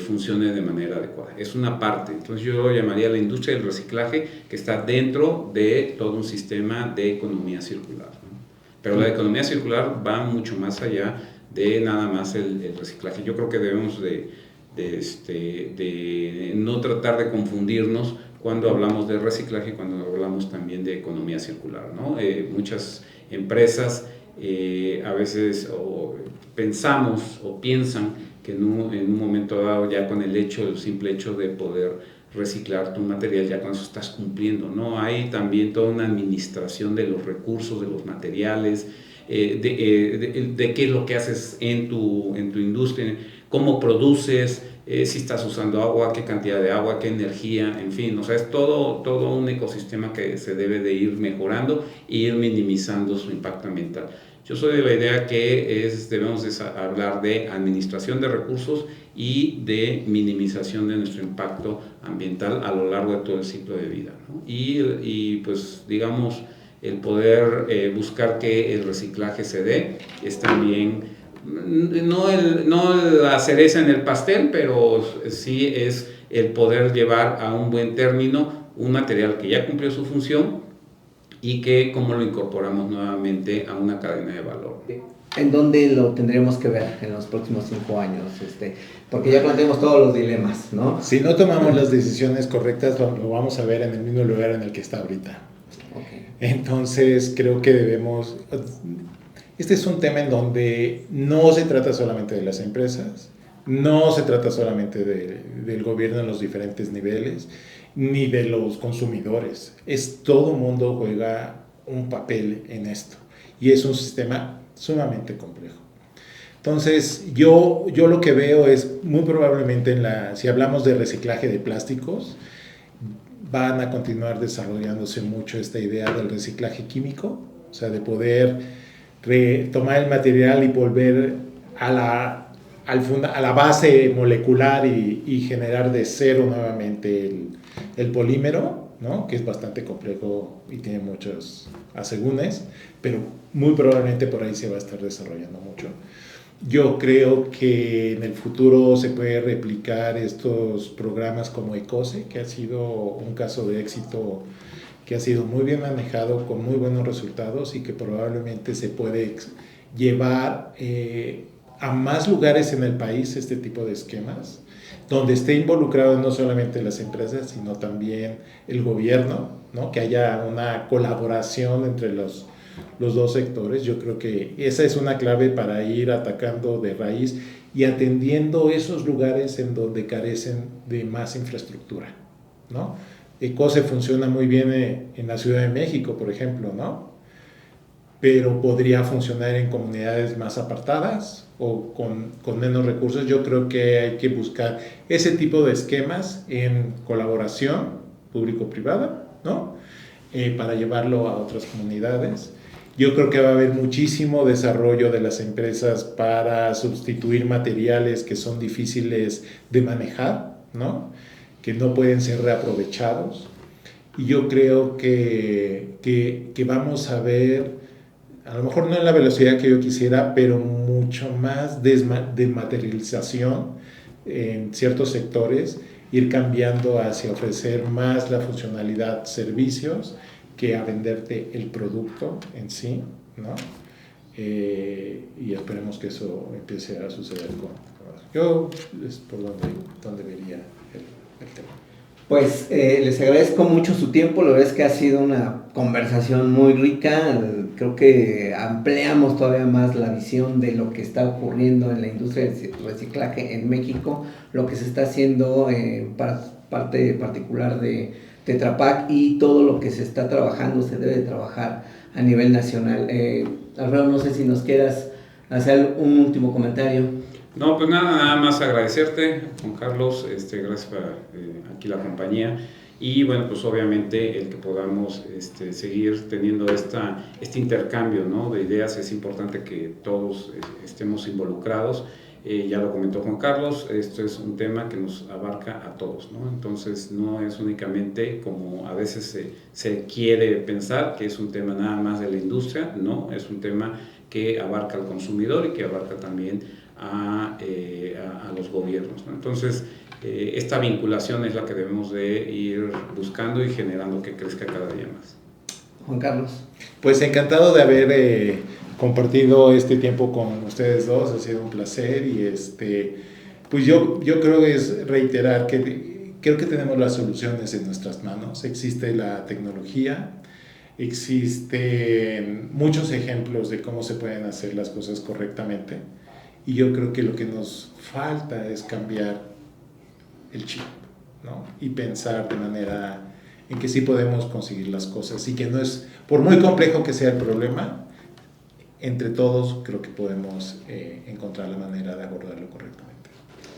funcione de manera adecuada. Es una parte. Entonces yo lo llamaría la industria del reciclaje, que está dentro de todo un sistema de economía circular, ¿no? Pero la economía circular va mucho más allá de nada más el reciclaje. Yo creo que debemos de no tratar de confundirnos cuando hablamos de reciclaje y cuando hablamos también de economía circular, ¿no? Muchas empresas a veces pensamos o piensan que en un momento dado, ya con el simple hecho de poder reciclar tu material, ya con eso estás cumpliendo, ¿no? Hay también toda una administración de los recursos, de los materiales, de qué es lo que haces en tu industria, cómo produces, si estás usando agua, qué cantidad de agua, qué energía, en fin, o sea, es todo un ecosistema que se debe de ir mejorando e ir minimizando su impacto ambiental. Yo soy de la idea que debemos de hablar de administración de recursos y de minimización de nuestro impacto ambiental a lo largo de todo el ciclo de vida, ¿no? Y pues digamos, el poder buscar que el reciclaje se dé es también, no la cereza en el pastel, pero sí es el poder llevar a un buen término un material que ya cumplió su función y que cómo lo incorporamos nuevamente a una cadena de valor. ¿En dónde lo tendremos que ver en los próximos 5 años? Porque ya planteamos todos los dilemas, ¿no? Si no tomamos las decisiones correctas, lo vamos a ver en el mismo lugar en el que está ahorita. Okay. Entonces, creo que debemos... Este es un tema en donde no se trata solamente de las empresas, no se trata solamente del gobierno en los diferentes niveles, ni de los consumidores. Todo mundo juega un papel en esto y es un sistema sumamente complejo. Entonces, yo lo que veo es muy probablemente si hablamos de reciclaje de plásticos, van a continuar desarrollándose mucho esta idea del reciclaje químico, o sea, de poder tomar el material y volver a la base molecular y generar de cero nuevamente el polímero, ¿no? Que es bastante complejo y tiene muchos asegúnes, pero muy probablemente por ahí se va a estar desarrollando mucho. Yo creo que en el futuro se puede replicar estos programas como ECOSE, que ha sido un caso de éxito, que ha sido muy bien manejado, con muy buenos resultados y que probablemente se puede llevar a más lugares en el país este tipo de esquemas, donde esté involucrado no solamente las empresas, sino también el gobierno, ¿no? Que haya una colaboración entre los dos sectores. Yo creo que esa es una clave para ir atacando de raíz y atendiendo esos lugares en donde carecen de más infraestructura, ¿no? ECOSE funciona muy bien en la Ciudad de México, por ejemplo, ¿no? Pero podría funcionar en comunidades más apartadas o con menos recursos. Yo creo que hay que buscar ese tipo de esquemas en colaboración público-privada, ¿no? Para llevarlo a otras comunidades. Yo creo que va a haber muchísimo desarrollo de las empresas para sustituir materiales que son difíciles de manejar, ¿no? Que no pueden ser reaprovechados. Y yo creo que vamos a ver, a lo mejor no en la velocidad que yo quisiera, pero mucho más desmaterialización en ciertos sectores, ir cambiando hacia ofrecer más la funcionalidad servicios que a venderte el producto en sí, ¿no? Y esperemos que eso empiece a suceder yo es por donde vería el tema. Pues les agradezco mucho su tiempo, la verdad es que ha sido una conversación muy rica, creo que ampliamos todavía más la visión de lo que está ocurriendo en la industria del reciclaje en México, lo que se está haciendo para parte particular de Tetra Pak y todo lo que se está trabajando, se debe de trabajar a nivel nacional. Alfredo, no sé si nos quieras hacer un último comentario. No, pues nada más agradecerte, Juan Carlos, gracias por aquí la compañía y bueno, pues obviamente el que podamos seguir teniendo este intercambio, ¿no?, de ideas. Es importante que todos estemos involucrados. Ya lo comentó Juan Carlos, esto es un tema que nos abarca a todos, ¿no? Entonces no es únicamente como a veces se quiere pensar que es un tema nada más de la industria, no, es un tema que abarca al consumidor y que abarca también a los gobiernos, ¿no? Entonces esta vinculación es la que debemos de ir buscando y generando que crezca cada día más. Juan Carlos. Pues encantado de haber compartido este tiempo con ustedes dos, ha sido un placer y pues yo creo que es reiterar que creo que tenemos las soluciones en nuestras manos. Existe la tecnología, existen muchos ejemplos de cómo se pueden hacer las cosas correctamente y yo creo que lo que nos falta es cambiar el chip, ¿no? Y pensar de manera en que sí podemos conseguir las cosas y que no es, por muy complejo que sea el problema, entre todos creo que podemos encontrar la manera de abordarlo correctamente.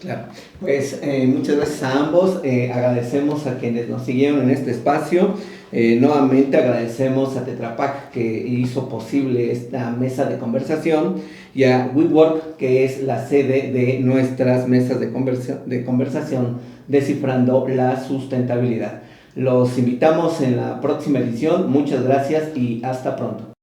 Claro, pues muchas gracias a ambos, agradecemos a quienes nos siguieron en este espacio, nuevamente agradecemos a Tetra Pak que hizo posible esta mesa de conversación y a WeWork que es la sede de nuestras mesas de conversación descifrando la sustentabilidad. Los invitamos en la próxima edición, muchas gracias y hasta pronto.